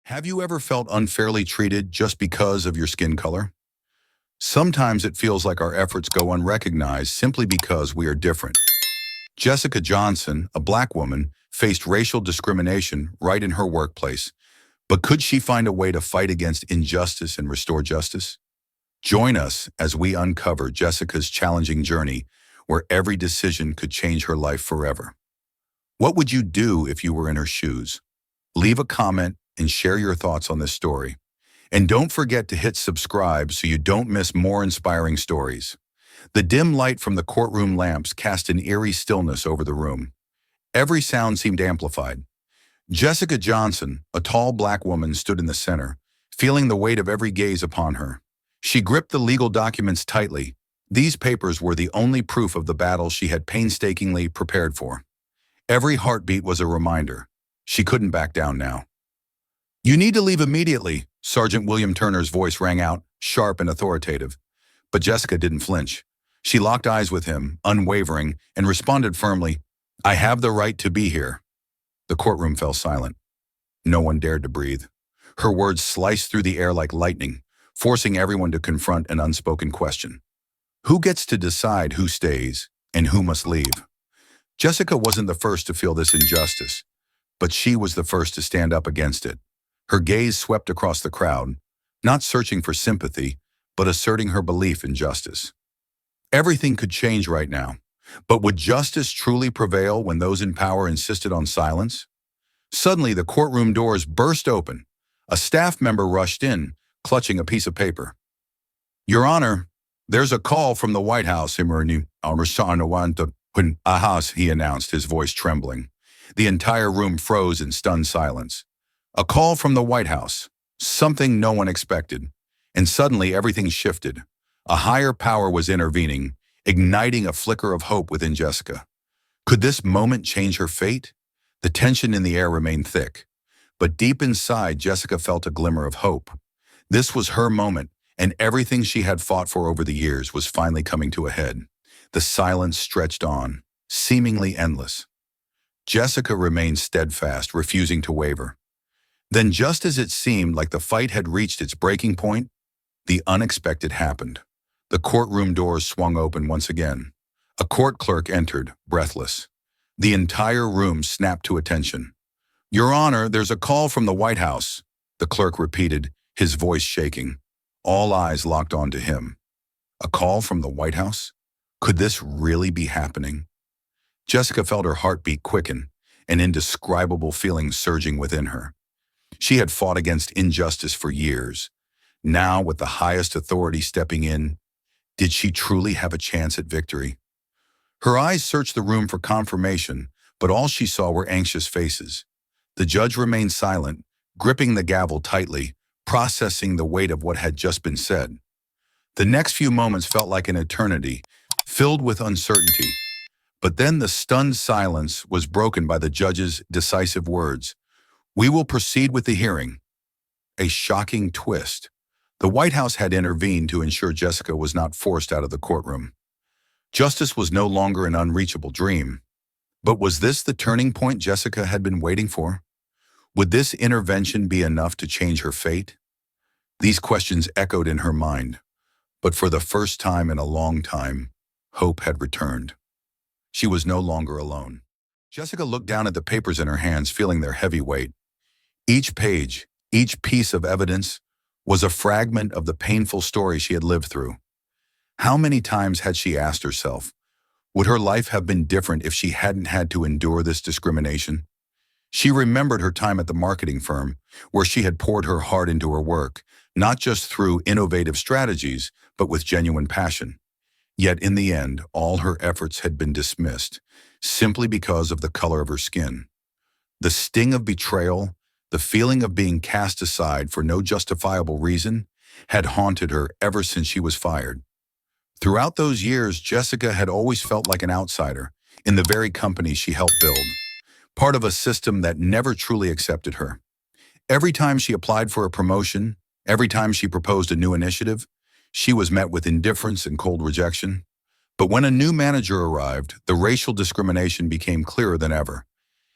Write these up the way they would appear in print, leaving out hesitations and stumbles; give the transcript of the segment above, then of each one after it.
Have you ever felt unfairly treated just because of your skin color? Sometimes it feels like our efforts go unrecognized simply because we are different. Jessica Johnson, a black woman, faced racial discrimination right in her workplace. But could she find a way to fight against injustice and restore justice? Join us as we uncover Jessica's challenging journey where every decision could change her life forever. What would you do if you were in her shoes? Leave a comment and share your thoughts on this story. And don't forget to hit subscribe so you don't miss more inspiring stories. The dim light from the courtroom lamps cast an eerie stillness over the room. Every sound seemed amplified. Jessica Johnson, a tall black woman, stood in the center, feeling the weight of every gaze upon her. She gripped the legal documents tightly. These papers were the only proof of the battle she had painstakingly prepared for. Every heartbeat was a reminder. She couldn't back down now. "You need to leave immediately," Sergeant William Turner's voice rang out, sharp and authoritative. But Jessica didn't flinch. She locked eyes with him, unwavering, and responded firmly, "I have the right to be here." The courtroom fell silent. No one dared to breathe. Her words sliced through the air like lightning, forcing everyone to confront an unspoken question. Who gets to decide who stays and who must leave? Jessica wasn't the first to feel this injustice, but she was the first to stand up against it. Her gaze swept across the crowd, not searching for sympathy, but asserting her belief in justice. Everything could change right now, but would justice truly prevail when those in power insisted on silence? Suddenly, the courtroom doors burst open. A staff member rushed in, clutching a piece of paper. "Your Honor, there's a call from the White House," he announced, his voice trembling. The entire room froze in stunned silence. A call from the White House, something no one expected. And suddenly everything shifted. A higher power was intervening, igniting a flicker of hope within Jessica. Could this moment change her fate? The tension in the air remained thick. But deep inside, Jessica felt a glimmer of hope. This was her moment, and everything she had fought for over the years was finally coming to a head. The silence stretched on, seemingly endless. Jessica remained steadfast, refusing to waver. Then, just as it seemed like the fight had reached its breaking point, the unexpected happened. The courtroom doors swung open once again. A court clerk entered, breathless. The entire room snapped to attention. "Your Honor, there's a call from the White House," the clerk repeated, his voice shaking. All eyes locked onto him. A call from the White House? Could this really be happening? Jessica felt her heartbeat quicken, an indescribable feeling surging within her. She had fought against injustice for years. Now, with the highest authority stepping in, did she truly have a chance at victory? Her eyes searched the room for confirmation, but all she saw were anxious faces. The judge remained silent, gripping the gavel tightly, processing the weight of what had just been said. The next few moments felt like an eternity, filled with uncertainty. But then the stunned silence was broken by the judge's decisive words. "We will proceed with the hearing." A shocking twist. The White House had intervened to ensure Jessica was not forced out of the courtroom. Justice was no longer an unreachable dream. But was this the turning point Jessica had been waiting for? Would this intervention be enough to change her fate? These questions echoed in her mind. But for the first time in a long time, hope had returned. She was no longer alone. Jessica looked down at the papers in her hands, feeling their heavy weight. Each page, each piece of evidence, was a fragment of the painful story she had lived through. How many times had she asked herself, would her life have been different if she hadn't had to endure this discrimination? She remembered her time at the marketing firm, where she had poured her heart into her work, not just through innovative strategies, but with genuine passion. Yet in the end, all her efforts had been dismissed, simply because of the color of her skin. The sting of betrayal, the feeling of being cast aside for no justifiable reason, had haunted her ever since she was fired. Throughout those years, Jessica had always felt like an outsider in the very company she helped build, part of a system that never truly accepted her. Every time she applied for a promotion, every time she proposed a new initiative, she was met with indifference and cold rejection. But when a new manager arrived, the racial discrimination became clearer than ever.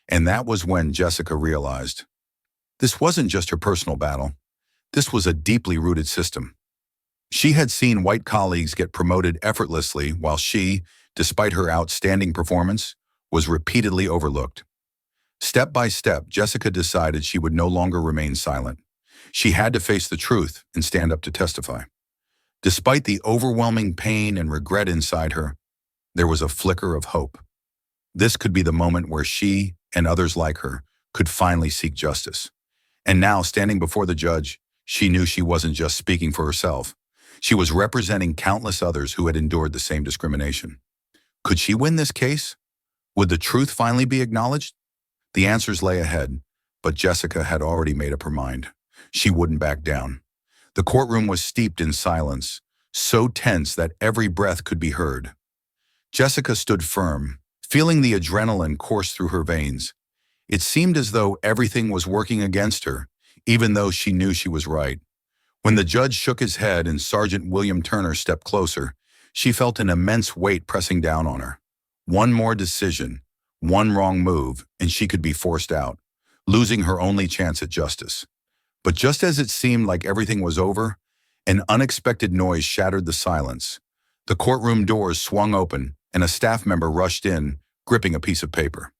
And that was when Jessica realized This wasn't just her personal battle. This was a deeply rooted system. She had seen white colleagues get promoted effortlessly while she, despite her outstanding performance, was repeatedly overlooked. Step by step, Jessica decided she would no longer remain silent. She had to face the truth and stand up to testify. Despite the overwhelming pain and regret inside her, there was a flicker of hope. This could be the moment where she and others like her could finally seek justice. And now, standing before the judge, she knew she wasn't just speaking for herself. She was representing countless others who had endured the same discrimination. Could she win this case? Would the truth finally be acknowledged? The answers lay ahead, but Jessica had already made up her mind. She wouldn't back down. The courtroom was steeped in silence, so tense that every breath could be heard. Jessica stood firm, feeling the adrenaline course through her veins. It seemed as though everything was working against her, even though she knew she was right. When the judge shook his head and Sergeant William Turner stepped closer, she felt an immense weight pressing down on her. One more decision, one wrong move, and she could be forced out, losing her only chance at justice. But just as it seemed like everything was over, an unexpected noise shattered the silence. The courtroom doors swung open, and a staff member rushed in, gripping a piece of paper.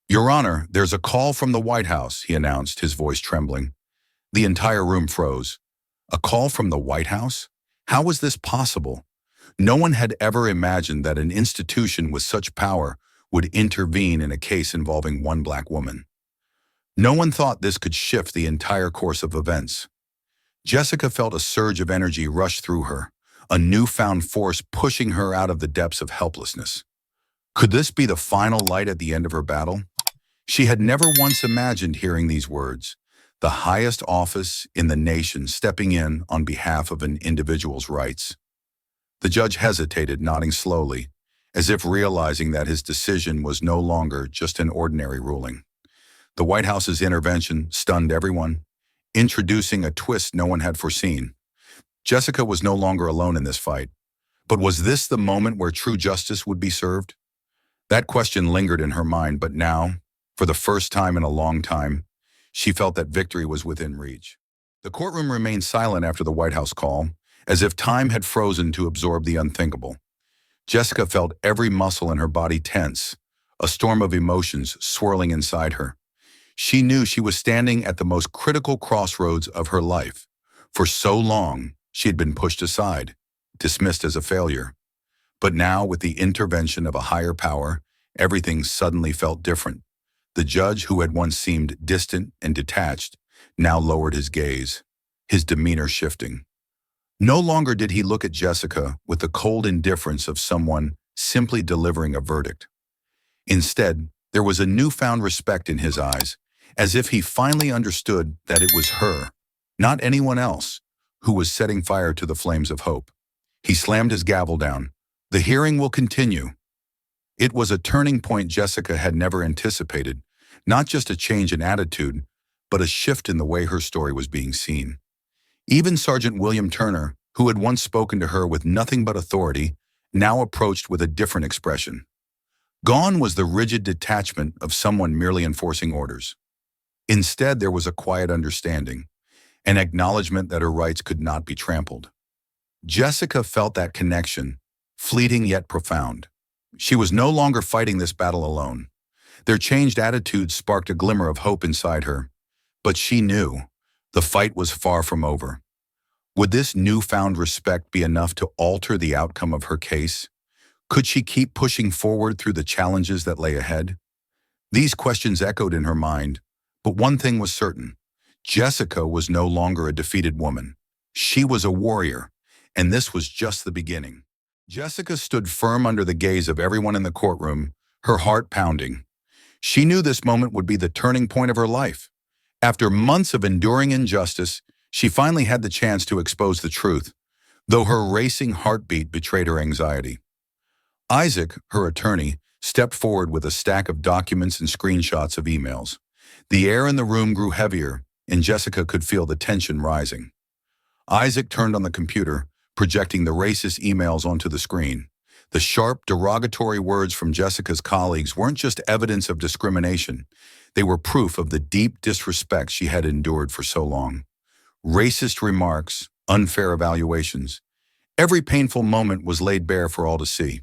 "Your Honor, there's a call from the White House," he announced, his voice trembling. The entire room froze. A call from the White House? How was this possible? No one had ever imagined that an institution with such power would intervene in a case involving one black woman. No one thought this could shift the entire course of events. Jessica felt a surge of energy rush through her, a newfound force pushing her out of the depths of helplessness. Could this be the final light at the end of her battle? She had never once imagined hearing these words, the highest office in the nation stepping in on behalf of an individual's rights. The judge hesitated, nodding slowly, as if realizing that his decision was no longer just an ordinary ruling. The White House's intervention stunned everyone, introducing a twist no one had foreseen. Jessica was no longer alone in this fight. But was this the moment where true justice would be served? That question lingered in her mind, but now, for the first time in a long time, she felt that victory was within reach. The courtroom remained silent after the White House call, as if time had frozen to absorb the unthinkable. Jessica felt every muscle in her body tense, a storm of emotions swirling inside her. She knew she was standing at the most critical crossroads of her life. For so long, she had been pushed aside, dismissed as a failure. But now, with the intervention of a higher power, everything suddenly felt different. The judge, who had once seemed distant and detached, now lowered his gaze, his demeanor shifting. No longer did he look at Jessica with the cold indifference of someone simply delivering a verdict. Instead, there was a newfound respect in his eyes, as if he finally understood that it was her, not anyone else, who was setting fire to the flames of hope. He slammed his gavel down. "The hearing will continue." It was a turning point Jessica had never anticipated, not just a change in attitude, but a shift in the way her story was being seen. Even Sergeant William Turner, who had once spoken to her with nothing but authority, now approached with a different expression. Gone was the rigid detachment of someone merely enforcing orders. Instead, there was a quiet understanding, an acknowledgement that her rights could not be trampled. Jessica felt that connection, fleeting yet profound. She was no longer fighting this battle alone. Their changed attitudes sparked a glimmer of hope inside her, but she knew the fight was far from over. Would this newfound respect be enough to alter the outcome of her case? Could she keep pushing forward through the challenges that lay ahead? These questions echoed in her mind, but one thing was certain. Jessica was no longer a defeated woman. She was a warrior, and this was just the beginning. Jessica stood firm under the gaze of everyone in the courtroom, her heart pounding. She knew this moment would be the turning point of her life. After months of enduring injustice, she finally had the chance to expose the truth, though her racing heartbeat betrayed her anxiety. Isaac, her attorney, stepped forward with a stack of documents and screenshots of emails. The air in the room grew heavier, and Jessica could feel the tension rising. Isaac turned on the computer, projecting the racist emails onto the screen. The sharp, derogatory words from Jessica's colleagues weren't just evidence of discrimination. They were proof of the deep disrespect she had endured for so long. Racist remarks, unfair evaluations. Every painful moment was laid bare for all to see.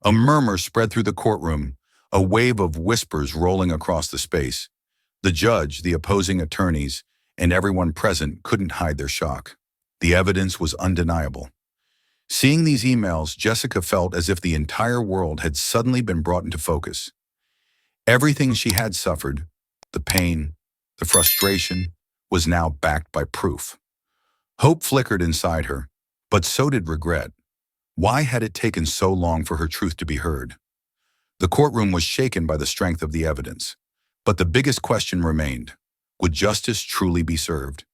A murmur spread through the courtroom, a wave of whispers rolling across the space. The judge, the opposing attorneys, and everyone present couldn't hide their shock. The evidence was undeniable. Seeing these emails, Jessica felt as if the entire world had suddenly been brought into focus. Everything she had suffered, the pain, the frustration, was now backed by proof. Hope flickered inside her, but so did regret. Why had it taken so long for her truth to be heard? The courtroom was shaken by the strength of the evidence. But the biggest question remained. Would justice truly be served?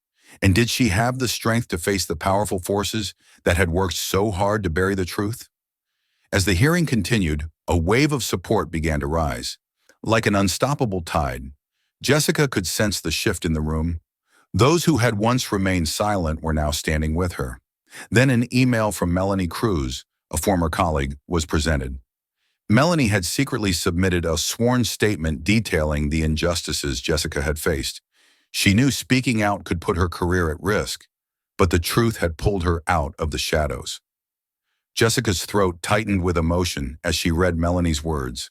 And did she have the strength to face the powerful forces that had worked so hard to bury the truth? As the hearing continued, a wave of support began to rise. Like an unstoppable tide, Jessica could sense the shift in the room. Those who had once remained silent were now standing with her. Then an email from Melanie Cruz, a former colleague, was presented. Melanie had secretly submitted a sworn statement detailing the injustices Jessica had faced. She knew speaking out could put her career at risk, but the truth had pulled her out of the shadows. Jessica's throat tightened with emotion as she read Melanie's words.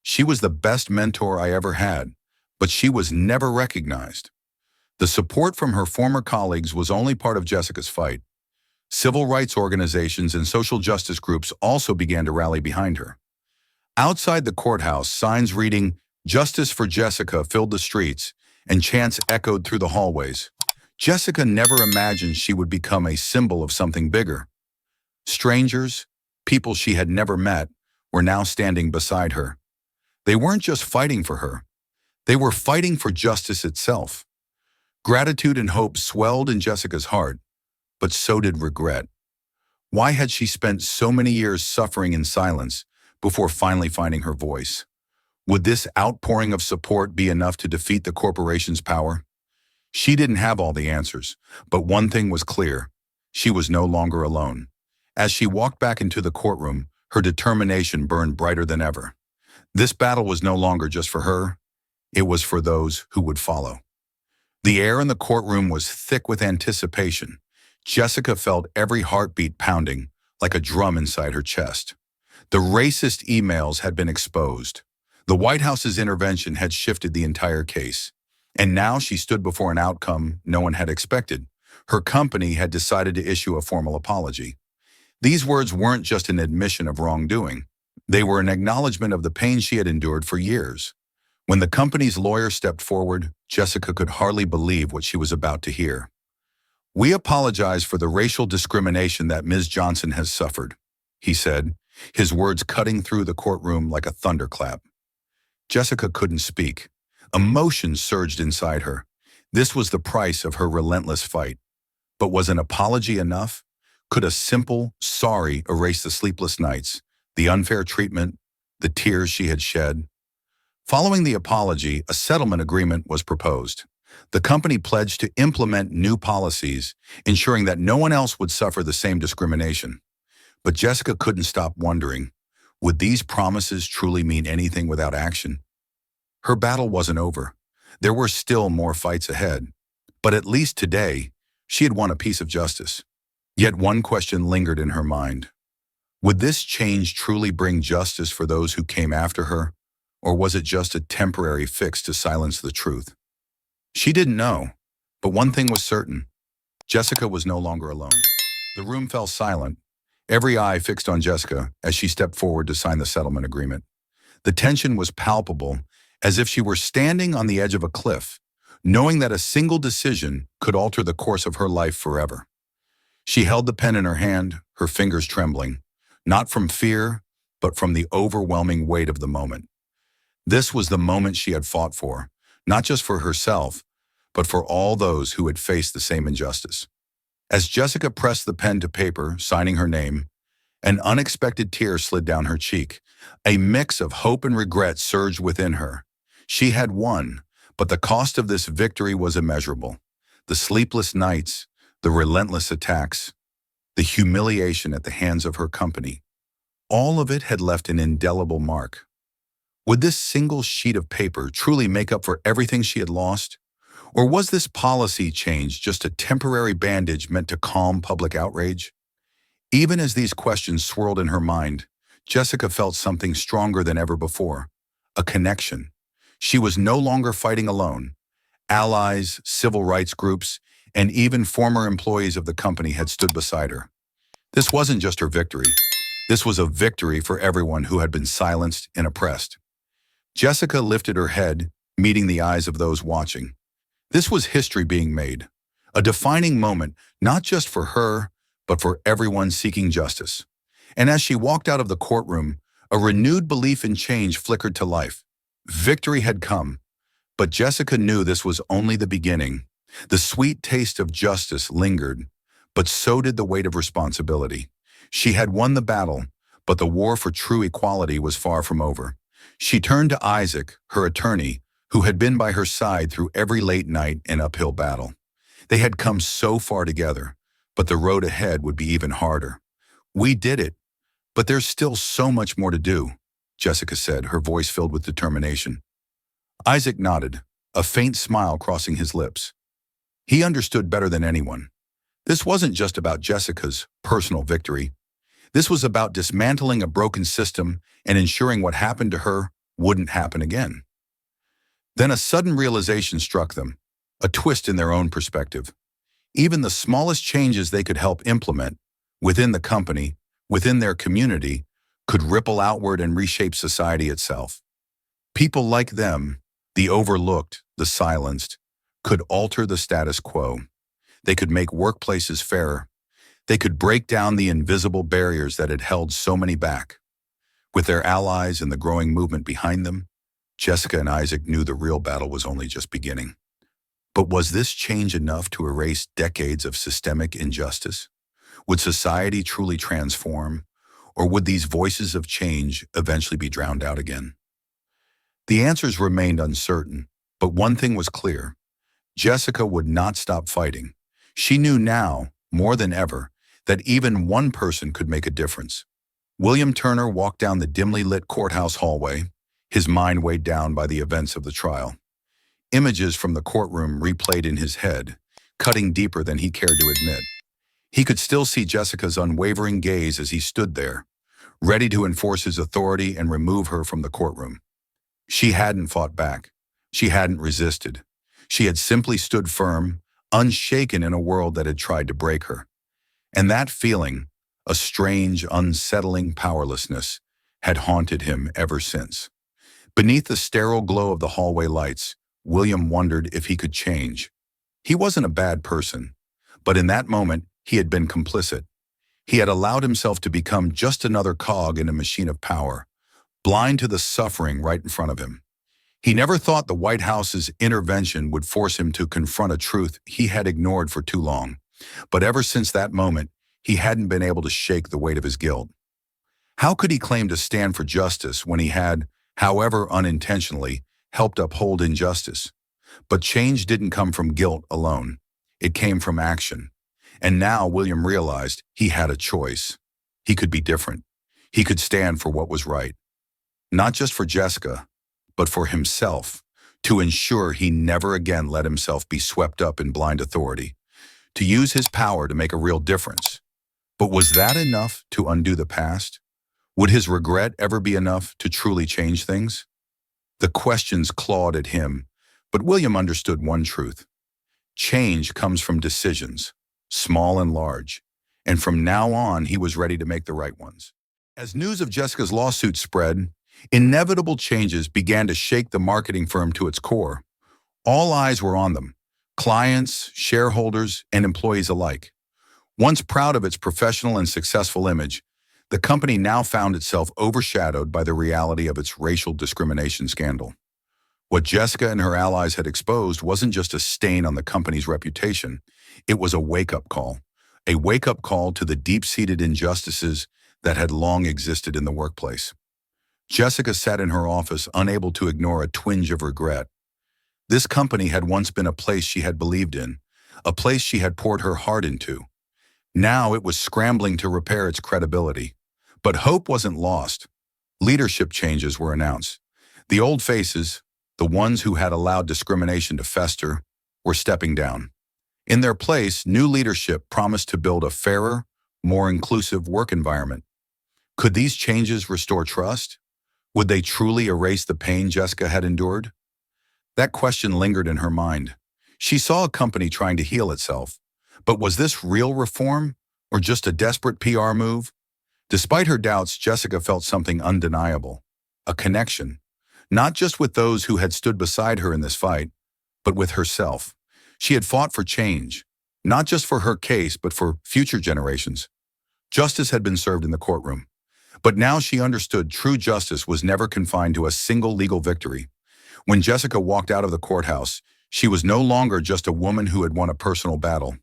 She was the best mentor I ever had, but she was never recognized. The support from her former colleagues was only part of Jessica's fight. Civil rights organizations and social justice groups also began to rally behind her. Outside the courthouse, signs reading, "Justice for Jessica," filled the streets, and chants echoed through the hallways. Jessica never imagined she would become a symbol of something bigger. Strangers, people she had never met, were now standing beside her. They weren't just fighting for her. They were fighting for justice itself. Gratitude and hope swelled in Jessica's heart, but so did regret. Why had she spent so many years suffering in silence before finally finding her voice? Would this outpouring of support be enough to defeat the corporation's power? She didn't have all the answers, but one thing was clear. She was no longer alone. As she walked back into the courtroom, her determination burned brighter than ever. This battle was no longer just for her. It was for those who would follow. The air in the courtroom was thick with anticipation. Jessica felt every heartbeat pounding, like a drum inside her chest. The racist emails had been exposed. The White House's intervention had shifted the entire case. And now she stood before an outcome no one had expected. Her company had decided to issue a formal apology. These words weren't just an admission of wrongdoing. They were an acknowledgement of the pain she had endured for years. When the company's lawyer stepped forward, Jessica could hardly believe what she was about to hear. "We apologize for the racial discrimination that Ms. Johnson has suffered," he said, his words cutting through the courtroom like a thunderclap. Jessica couldn't speak. Emotion surged inside her. This was the price of her relentless fight. But was an apology enough? Could a simple sorry erase the sleepless nights, the unfair treatment, the tears she had shed? Following the apology, a settlement agreement was proposed. The company pledged to implement new policies, ensuring that no one else would suffer the same discrimination. But Jessica couldn't stop wondering, would these promises truly mean anything without action? Her battle wasn't over. There were still more fights ahead. But at least today, she had won a piece of justice. Yet one question lingered in her mind. Would this change truly bring justice for those who came after her? Or was it just a temporary fix to silence the truth? She didn't know, but one thing was certain. Jessica was no longer alone. The room fell silent, every eye fixed on Jessica as she stepped forward to sign the settlement agreement. The tension was palpable, as if she were standing on the edge of a cliff, knowing that a single decision could alter the course of her life forever. She held the pen in her hand, her fingers trembling, not from fear, but from the overwhelming weight of the moment. This was the moment she had fought for, not just for herself, but for all those who had faced the same injustice. As Jessica pressed the pen to paper, signing her name, an unexpected tear slid down her cheek. A mix of hope and regret surged within her. She had won, but the cost of this victory was immeasurable. The sleepless nights, the relentless attacks, the humiliation at the hands of her company, all of it had left an indelible mark. Would this single sheet of paper truly make up for everything she had lost? Or was this policy change just a temporary bandage meant to calm public outrage? Even as these questions swirled in her mind, Jessica felt something stronger than ever before, a connection. She was no longer fighting alone. Allies, civil rights groups, and even former employees of the company had stood beside her. This wasn't just her victory. This was a victory for everyone who had been silenced and oppressed. Jessica lifted her head, meeting the eyes of those watching. This was history being made, a defining moment not just for her, but for everyone seeking justice. And as she walked out of the courtroom, a renewed belief in change flickered to life. Victory had come, but Jessica knew this was only the beginning. The sweet taste of justice lingered, but so did the weight of responsibility. She had won the battle, but the war for true equality was far from over. She turned to Isaac, her attorney, who had been by her side through every late night and uphill battle. They had come so far together, but the road ahead would be even harder. "We did it, but there's still so much more to do," Jessica said, her voice filled with determination. Isaac nodded, a faint smile crossing his lips. He understood better than anyone. This wasn't just about Jessica's personal victory. This was about dismantling a broken system and ensuring what happened to her wouldn't happen again. Then a sudden realization struck them, a twist in their own perspective. Even the smallest changes they could help implement, within the company, within their community, could ripple outward and reshape society itself. People like them, the overlooked, the silenced, could alter the status quo. They could make workplaces fairer. They could break down the invisible barriers that had held so many back. With their allies and the growing movement behind them, Jessica and Isaac knew the real battle was only just beginning. But was this change enough to erase decades of systemic injustice? Would society truly transform, or would these voices of change eventually be drowned out again? The answers remained uncertain, but one thing was clear. Jessica would not stop fighting. She knew now, more than ever, that even one person could make a difference. William Turner walked down the dimly lit courthouse hallway, his mind weighed down by the events of the trial. Images from the courtroom replayed in his head, cutting deeper than he cared to admit. He could still see Jessica's unwavering gaze as he stood there, ready to enforce his authority and remove her from the courtroom. She hadn't fought back. She hadn't resisted. She had simply stood firm, unshaken in a world that had tried to break her. And that feeling, a strange, unsettling powerlessness, had haunted him ever since. Beneath the sterile glow of the hallway lights, William wondered if he could change. He wasn't a bad person, but in that moment, he had been complicit. He had allowed himself to become just another cog in a machine of power, blind to the suffering right in front of him. He never thought the White House's intervention would force him to confront a truth he had ignored for too long. But ever since that moment, he hadn't been able to shake the weight of his guilt. How could he claim to stand for justice when he had, however unintentionally, helped uphold injustice? But change didn't come from guilt alone. It came from action. And now William realized he had a choice. He could be different. He could stand for what was right. Not just for Jessica, but for himself, to ensure he never again let himself be swept up in blind authority, to use his power to make a real difference. But was that enough to undo the past? Would his regret ever be enough to truly change things? The questions clawed at him, but William understood one truth. Change comes from decisions, small and large, and from now on he was ready to make the right ones. As news of Jessica's lawsuit spread, inevitable changes began to shake the marketing firm to its core. All eyes were on them, clients, shareholders, and employees alike. Once proud of its professional and successful image, the company now found itself overshadowed by the reality of its racial discrimination scandal. What Jessica and her allies had exposed wasn't just a stain on the company's reputation, it was a wake-up call to the deep-seated injustices that had long existed in the workplace. Jessica sat in her office, unable to ignore a twinge of regret. This company had once been a place she had believed in, a place she had poured her heart into. Now it was scrambling to repair its credibility. But hope wasn't lost. Leadership changes were announced. The old faces, the ones who had allowed discrimination to fester, were stepping down. In their place, new leadership promised to build a fairer, more inclusive work environment. Could these changes restore trust? Would they truly erase the pain Jessica had endured? That question lingered in her mind. She saw a company trying to heal itself. But was this real reform, or just a desperate PR move? Despite her doubts, Jessica felt something undeniable. A connection. Not just with those who had stood beside her in this fight, but with herself. She had fought for change, not just for her case, but for future generations. Justice had been served in the courtroom. But now she understood true justice was never confined to a single legal victory. When Jessica walked out of the courthouse, she was no longer just a woman who had won a personal battle.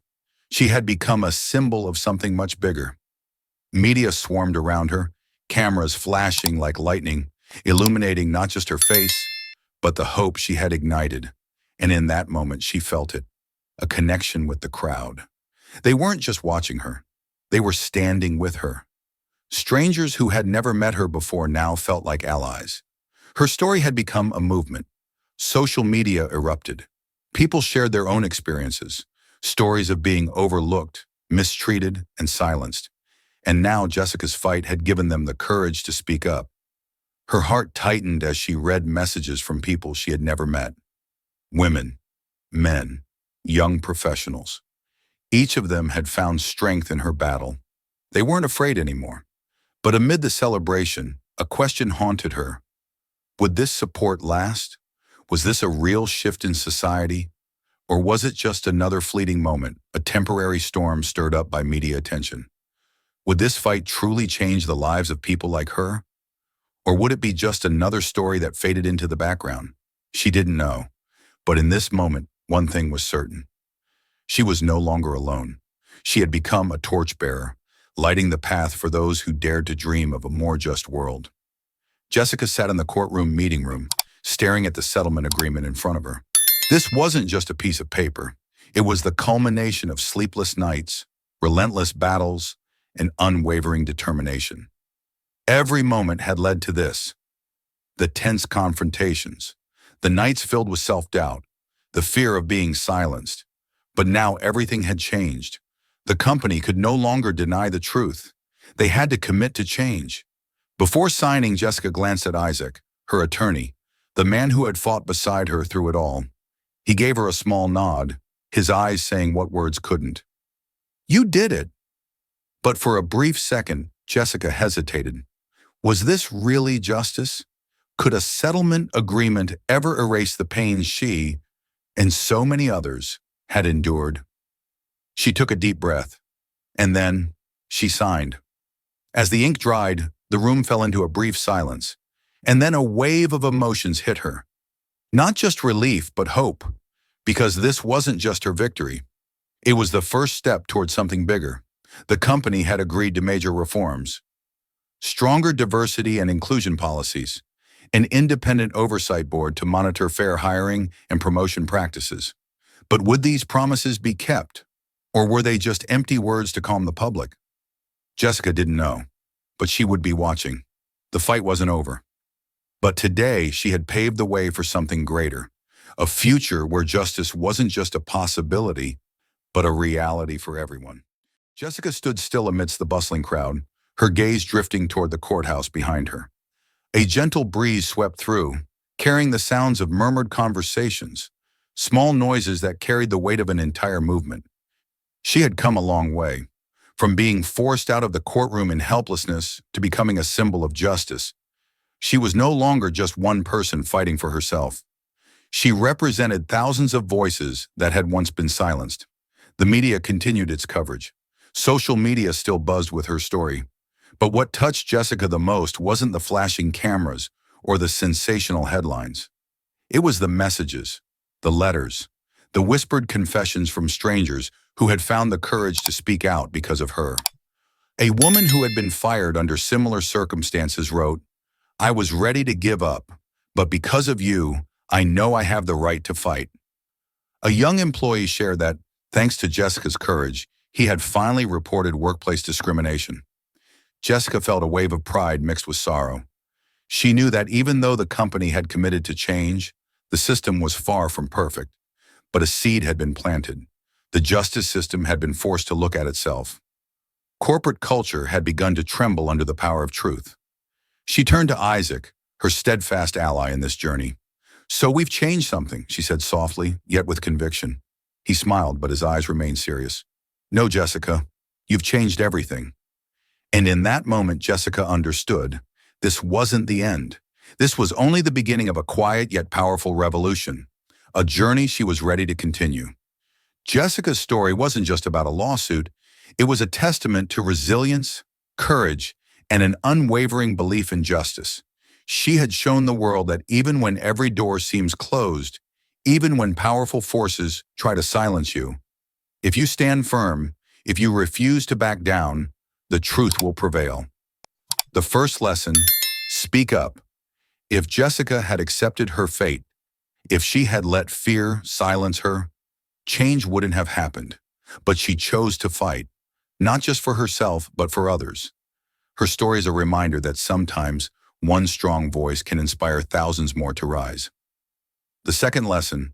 She had become a symbol of something much bigger. Media swarmed around her, cameras flashing like lightning, illuminating not just her face, but the hope she had ignited. And in that moment, she felt it, a connection with the crowd. They weren't just watching her. They were standing with her. Strangers who had never met her before now felt like allies. Her story had become a movement. Social media erupted. People shared their own experiences, stories of being overlooked, mistreated, and silenced. And now Jessica's fight had given them the courage to speak up. Her heart tightened as she read messages from people she had never met. Women, men, young professionals. Each of them had found strength in her battle. They weren't afraid anymore. But amid the celebration, a question haunted her. Would this support last? Was this a real shift in society? Or was it just another fleeting moment, a temporary storm stirred up by media attention? Would this fight truly change the lives of people like her? Or would it be just another story that faded into the background? She didn't know. But in this moment, one thing was certain. She was no longer alone. She had become a torchbearer, lighting the path for those who dared to dream of a more just world. Jessica sat in the courtroom meeting room, staring at the settlement agreement in front of her. This wasn't just a piece of paper. It was the culmination of sleepless nights, relentless battles, and unwavering determination. Every moment had led to this. The tense confrontations, the nights filled with self-doubt, the fear of being silenced. But now everything had changed. The company could no longer deny the truth. They had to commit to change. Before signing, Jessica glanced at Isaac, her attorney, the man who had fought beside her through it all. He gave her a small nod, his eyes saying what words couldn't. "You did it." But for a brief second, Jessica hesitated. Was this really justice? Could a settlement agreement ever erase the pain she, and so many others, had endured? She took a deep breath, and then she signed. As the ink dried, the room fell into a brief silence, and then a wave of emotions hit her. Not just relief, but hope, because this wasn't just her victory. It was the first step towards something bigger. The company had agreed to major reforms: stronger diversity and inclusion policies, an independent oversight board to monitor fair hiring and promotion practices. But would these promises be kept? Or were they just empty words to calm the public? Jessica didn't know, but she would be watching. The fight wasn't over. But today, she had paved the way for something greater, a future where justice wasn't just a possibility, but a reality for everyone. Jessica stood still amidst the bustling crowd, her gaze drifting toward the courthouse behind her. A gentle breeze swept through, carrying the sounds of murmured conversations, small noises that carried the weight of an entire movement. She had come a long way, from being forced out of the courtroom in helplessness to becoming a symbol of justice. She was no longer just one person fighting for herself. She represented thousands of voices that had once been silenced. The media continued its coverage. Social media still buzzed with her story. But what touched Jessica the most wasn't the flashing cameras or the sensational headlines. It was the messages, the letters, the whispered confessions from strangers who had found the courage to speak out because of her. A woman who had been fired under similar circumstances wrote, "I was ready to give up, but because of you, I know I have the right to fight." A young employee shared that, thanks to Jessica's courage, he had finally reported workplace discrimination. Jessica felt a wave of pride mixed with sorrow. She knew that even though the company had committed to change, the system was far from perfect. But a seed had been planted. The justice system had been forced to look at itself. Corporate culture had begun to tremble under the power of truth. She turned to Isaac, her steadfast ally in this journey. "So we've changed something," she said softly, yet with conviction. He smiled, but his eyes remained serious. "No, Jessica, you've changed everything." And in that moment, Jessica understood. This wasn't the end. This was only the beginning of a quiet yet powerful revolution, a journey she was ready to continue. Jessica's story wasn't just about a lawsuit. It was a testament to resilience, courage, and an unwavering belief in justice. She had shown the world that even when every door seems closed, even when powerful forces try to silence you, if you stand firm, if you refuse to back down, the truth will prevail. The first lesson: speak up. If Jessica had accepted her fate, if she had let fear silence her, change wouldn't have happened. But she chose to fight, not just for herself, but for others. Her story is a reminder that sometimes one strong voice can inspire thousands more to rise. The second lesson: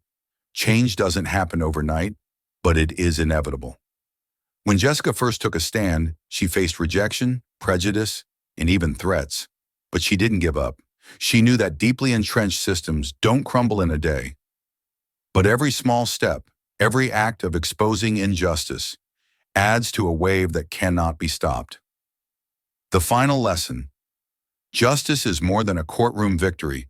change doesn't happen overnight, but it is inevitable. When Jessica first took a stand, she faced rejection, prejudice, and even threats. But she didn't give up. She knew that deeply entrenched systems don't crumble in a day. But every small step, every act of exposing injustice, adds to a wave that cannot be stopped. The final lesson: justice is more than a courtroom victory.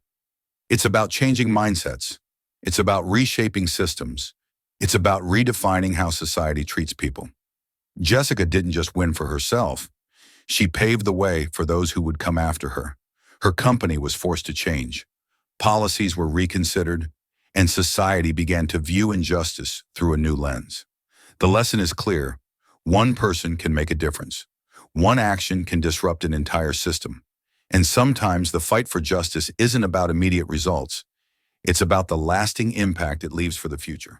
It's about changing mindsets. It's about reshaping systems. It's about redefining how society treats people. Jessica didn't just win for herself. She paved the way for those who would come after her. Her company was forced to change. Policies were reconsidered, and society began to view injustice through a new lens. The lesson is clear. One person can make a difference. One action can disrupt an entire system. And sometimes the fight for justice isn't about immediate results. It's about the lasting impact it leaves for the future.